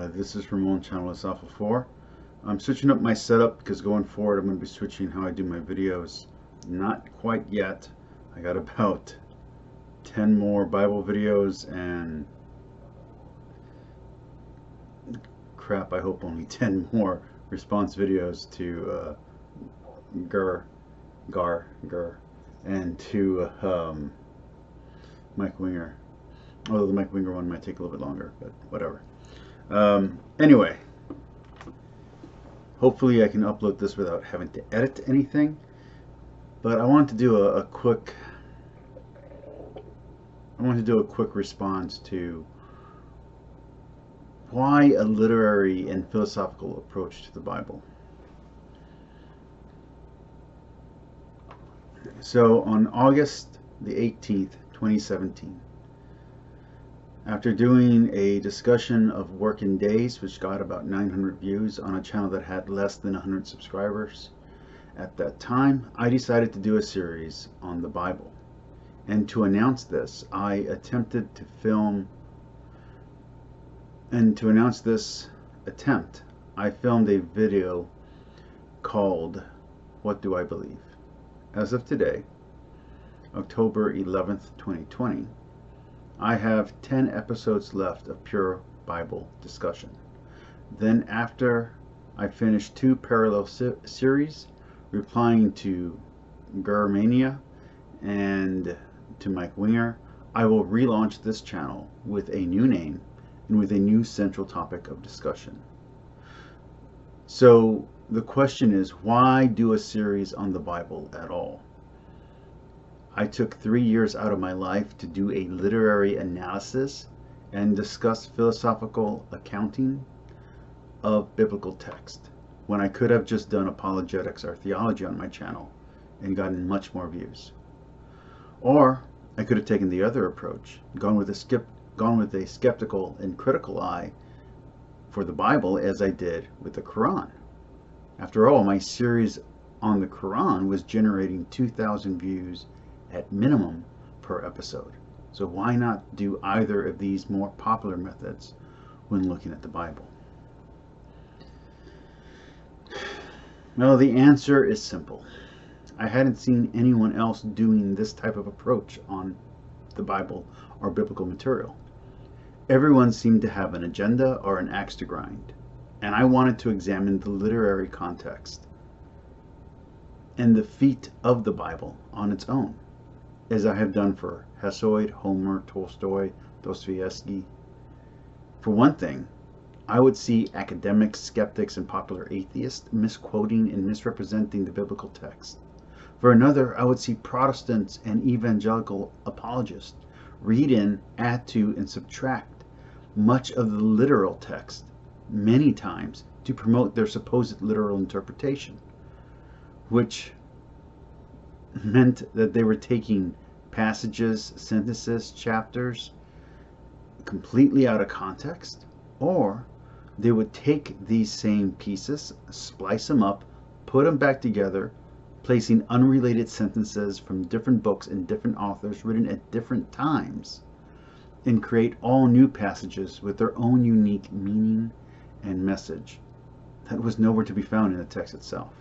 This is Ramon, channel is Alpha 4. I'm switching up my setup because going forward I'm going to be switching how I do my videos. Not quite yet. I got about 10 more Bible videos and crap, I hope only 10 more response videos to Gar, and to Mike Winger. Although the Mike Winger one might take a little bit longer, but whatever. Anyway, hopefully I can upload this without having to edit anything. But I want to do a quick response to why a literary and philosophical approach to the Bible. So on August the 18th, 2017, after doing a discussion of working days, which got about 900 views on a channel that had less than 100 subscribers at that time, I decided to do a series on the Bible. And to announce this, I attempted to film, and to announce this attempt, I filmed a video called What Do I Believe? As of today, October 11th, 2020, I have 10 episodes left of pure Bible discussion. Then after I finish 2 parallel series replying to Germania and to Mike Winger, I will relaunch this channel with a new name and with a new central topic of discussion. So the question is, why do a series on the Bible at all? I took 3 years out of my life to do a literary analysis and discuss philosophical accounting of biblical text, when I could have just done apologetics or theology on my channel and gotten much more views. Or I could have taken the other approach, gone with a skeptical and critical eye for the Bible, as I did with the Quran. After all, my series on the Quran was generating 2,000 views at minimum per episode. So why not do either of these more popular methods when looking at the Bible? Well, the answer is simple. I hadn't seen anyone else doing this type of approach on the Bible or biblical material. Everyone seemed to have an agenda or an axe to grind, and I wanted to examine the literary context and the feat of the Bible on its own, as I have done for Hesiod, Homer, Tolstoy, Dostoevsky. For one thing, I would see academics, skeptics, and popular atheists misquoting and misrepresenting the biblical text. For another, I would see Protestants and evangelical apologists read in, add to, and subtract much of the literal text many times to promote their supposed literal interpretation, which meant that they were taking passages, sentences, chapters completely out of context, or they would take these same pieces, splice them up, put them back together, placing unrelated sentences from different books and different authors written at different times, and create all new passages with their own unique meaning and message that was nowhere to be found in the text itself.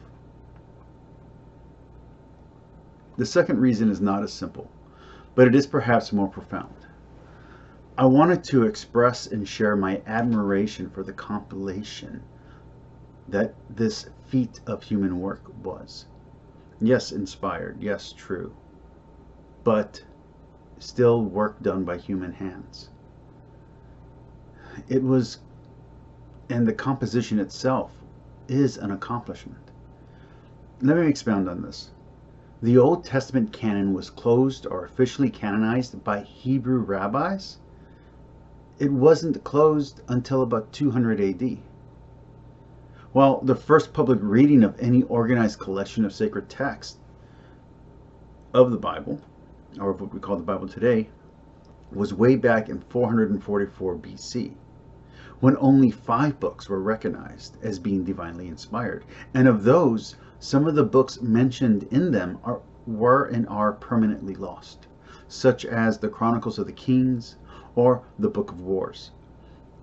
The second reason is not as simple, but it is perhaps more profound. I wanted to express and share my admiration for the compilation that this feat of human work was. Yes, inspired, yes, true, but still work done by human hands. It was, and the composition itself is an accomplishment. Let me expound on this. The Old Testament canon was closed or officially canonized by Hebrew rabbis. It wasn't closed until about 200 AD. While the first public reading of any organized collection of sacred text of the Bible, or of what we call the Bible today, was way back in 444 BC, when only 5 books were recognized as being divinely inspired. And of those, some of the books mentioned in them were and are permanently lost, such as the Chronicles of the Kings or the Book of Wars.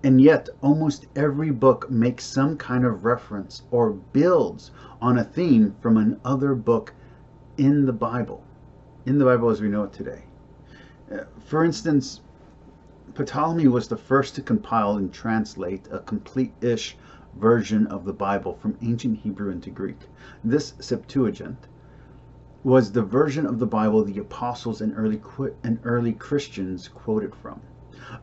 And yet, almost every book makes some kind of reference or builds on a theme from another book in the Bible as we know it today. For instance, Ptolemy was the first to compile and translate a complete-ish version of the Bible from ancient Hebrew into Greek. This Septuagint was the version of the Bible the apostles and early Christians quoted from.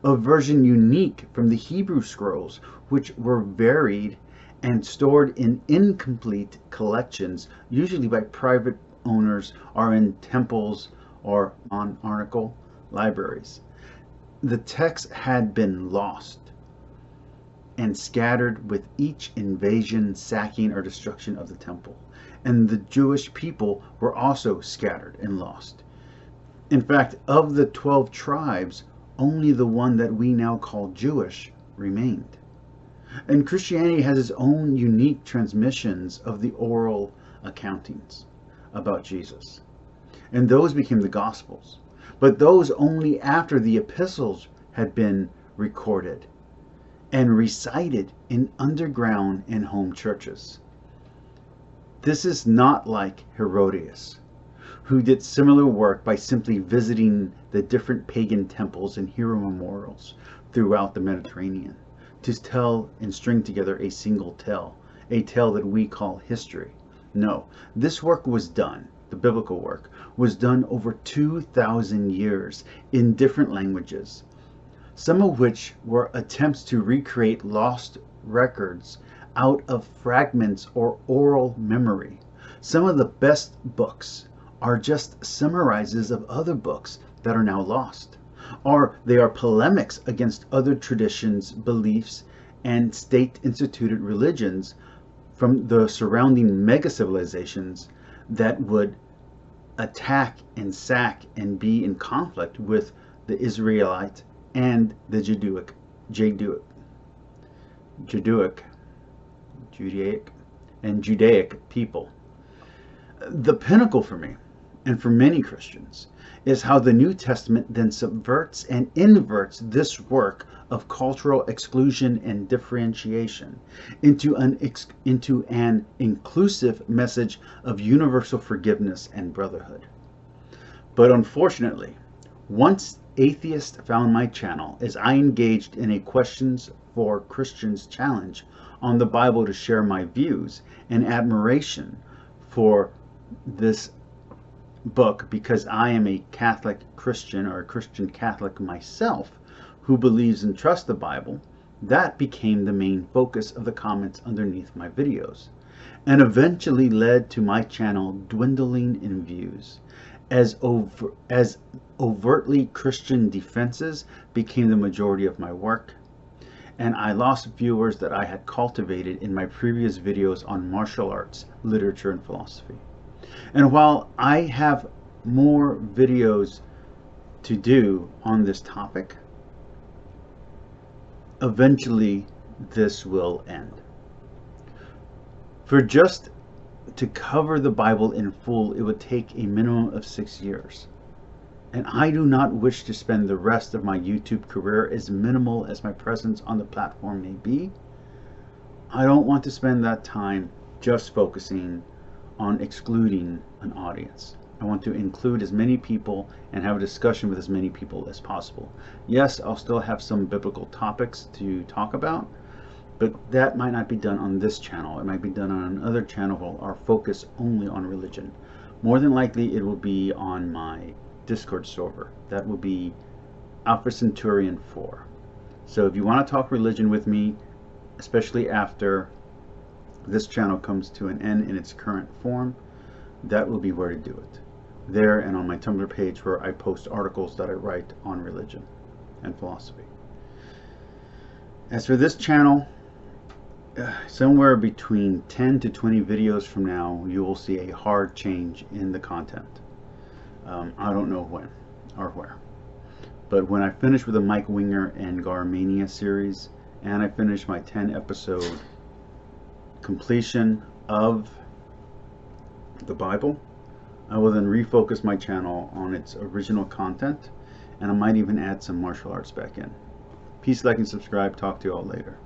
A version unique from the Hebrew scrolls, which were varied and stored in incomplete collections, usually by private owners or in temples or monarchical libraries. The text had been lost and scattered with each invasion, sacking, or destruction of the temple. And the Jewish people were also scattered and lost. In fact, of the 12 tribes, only the one that we now call Jewish remained. And Christianity has its own unique transmissions of the oral accountings about Jesus. And those became the Gospels. But those only after the epistles had been recorded and recited in underground and home churches. This is not like Herodias, who did similar work by simply visiting the different pagan temples and hero memorials throughout the Mediterranean to tell and string together a single tale, a tale that we call history. No, this work was done, the biblical work, was done over 2,000 years in different languages, some of which were attempts to recreate lost records out of fragments or oral memory. Some of the best books are just summarizes of other books that are now lost, or they are polemics against other traditions, beliefs, and state-instituted religions from the surrounding mega-civilizations that would attack and sack and be in conflict with the Israelite and the Judaic people. The pinnacle for me, and for many Christians, is how the New Testament then subverts and inverts this work of cultural exclusion and differentiation into an inclusive message of universal forgiveness and brotherhood. But unfortunately, once atheists found my channel as I engaged in a Questions for Christians challenge on the Bible to share my views and admiration for this book, because I am a Catholic Christian or a Christian Catholic myself who believes and trusts the Bible, that became the main focus of the comments underneath my videos, and eventually led to my channel dwindling in views as overtly Christian defenses became the majority of my work, and I lost viewers that I had cultivated in my previous videos on martial arts, literature, and philosophy. And while I have more videos to do on this topic, eventually this will end. For just to cover the Bible in full, it would take a minimum of 6 years. And I do not wish to spend the rest of my YouTube career, as minimal as my presence on the platform may be. I don't want to spend that time just focusing on excluding an audience. I want to include as many people and have a discussion with as many people as possible. Yes, I'll still have some biblical topics to talk about, but that might not be done on this channel. It might be done on another channel or focus only on religion. More than likely, it will be on my Discord server. That will be Alpha Centurion 4. So if you want to talk religion with me, especially after this channel comes to an end in its current form, that will be where to do it. There and on my Tumblr page, where I post articles that I write on religion and philosophy. As for this channel, somewhere between 10 to 20 videos from now, you will see a hard change in the content. I don't know when or where. But when I finish with the Mike Winger and Garmania series, and I finish my 10 episode completion of the Bible, I will then refocus my channel on its original content, and I might even add some martial arts back in. Peace, like, and subscribe. Talk to you all later.